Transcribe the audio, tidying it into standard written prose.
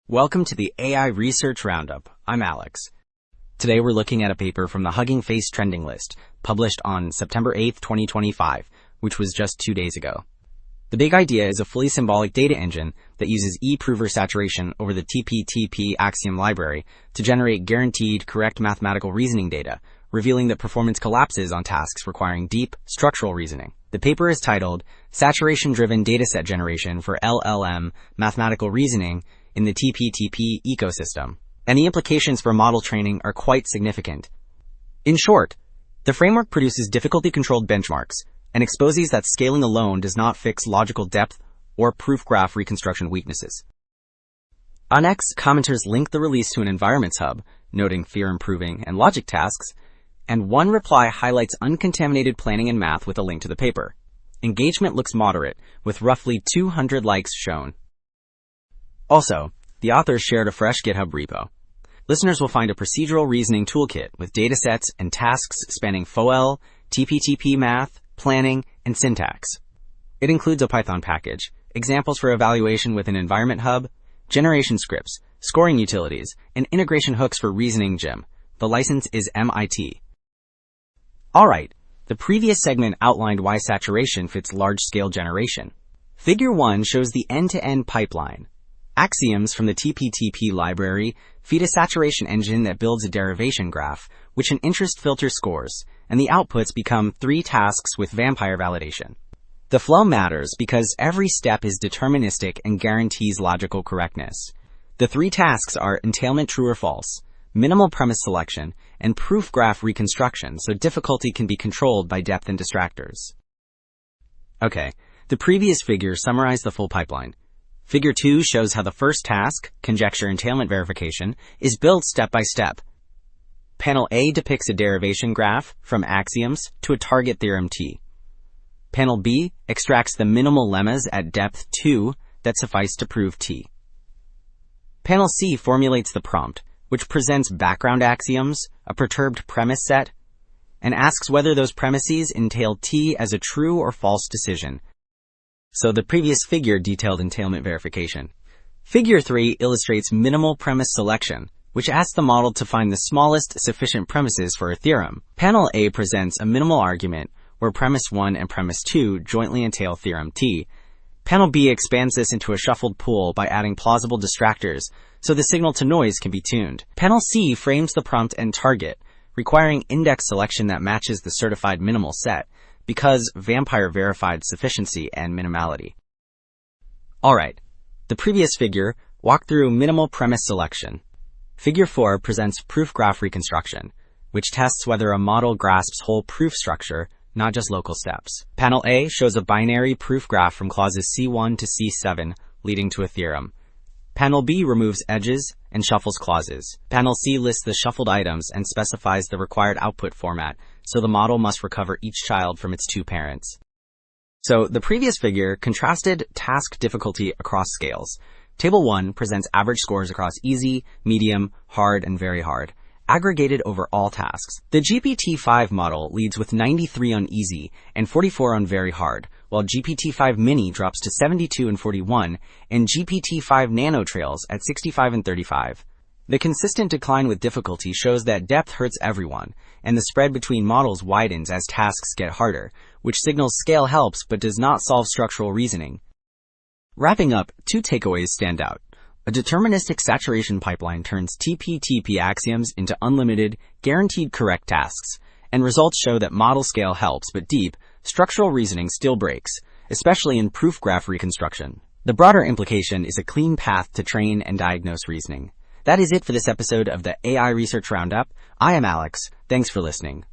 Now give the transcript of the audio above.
Welcome to the AI Research Roundup. I'm Alex. Today we're looking at a paper from the Hugging Face trending list, published on September 8th, 2025, which was just 2 days ago. The big idea is a fully symbolic data engine that uses EProver saturation over the TPTP axiom library to generate guaranteed correct mathematical reasoning data, revealing that performance collapses on tasks requiring deep, structural reasoning. The paper is titled Saturation-Driven Dataset Generation for LLM Mathematical Reasoning in the TPTP ecosystem, and the implications for model training are quite significant. In short, the framework produces difficulty-controlled benchmarks and exposes that scaling alone does not fix logical depth or proof graph reconstruction weaknesses. On X, commenters link the release to an environments hub, noting theorem proving and logic tasks, and one reply highlights uncontaminated planning and math with a link to the paper. Engagement looks moderate, with roughly 200 likes shown. Also, the authors shared a fresh GitHub repo. Listeners will find a procedural reasoning toolkit with datasets and tasks spanning FOL, TPTP math, planning, and syntax. It includes a Python package, examples for evaluation with an environment hub, generation scripts, scoring utilities, and integration hooks for reasoning gym. The license is MIT. Alright, the previous segment outlined why saturation fits large-scale generation. Figure 1 shows the end-to-end pipeline. Axioms from the TPTP library feed a saturation engine that builds a derivation graph, which an interest filter scores, and the outputs become 3 tasks with vampire validation. The flow matters because every step is deterministic and guarantees logical correctness. The 3 tasks are entailment true or false, minimal premise selection, and proof graph reconstruction, so difficulty can be controlled by depth and distractors. Okay, the previous figure summarized the full pipeline. Figure 2 shows how the first task, conjecture entailment verification, is built step by step. Panel A depicts a derivation graph from axioms to a target theorem T. Panel B extracts the minimal lemmas at depth 2 that suffice to prove T. Panel C formulates the prompt, which presents background axioms, a perturbed premise set, and asks whether those premises entail T as a true or false decision. So the previous figure detailed entailment verification. Figure 3 illustrates minimal premise selection, which asks the model to find the smallest sufficient premises for a theorem. Panel A presents a minimal argument where premise 1 and premise 2 jointly entail theorem T. Panel B expands this into a shuffled pool by adding plausible distractors, so the signal to noise can be tuned. Panel C frames the prompt and target, requiring index selection that matches the certified minimal set, because vampire verified sufficiency and minimality. Alright, the previous figure walked through minimal premise selection. Figure 4 presents proof graph reconstruction, which tests whether a model grasps whole proof structure, not just local steps. Panel A shows a binary proof graph from clauses C1 to C7, leading to a theorem. Panel B removes edges and shuffles clauses. Panel C lists the shuffled items and specifies the required output format, so the model must recover each child from its 2 parents. So the previous figure contrasted task difficulty across scales. Table 1 presents average scores across easy, medium, hard, and very hard, aggregated over all tasks. The GPT-5 model leads with 93 on easy and 44 on very hard, while GPT-5 mini drops to 72 and 41, and GPT-5 nano trails at 65 and 35. The consistent decline with difficulty shows that depth hurts everyone, and the spread between models widens as tasks get harder, which signals scale helps but does not solve structural reasoning. Wrapping up, 2 takeaways stand out. A deterministic saturation pipeline turns TPTP axioms into unlimited, guaranteed correct tasks, and results show that model scale helps, but deep, structural reasoning still breaks, especially in proof graph reconstruction. The broader implication is a clean path to train and diagnose reasoning. That is it for this episode of the AI Research Roundup. I am Alex. Thanks for listening.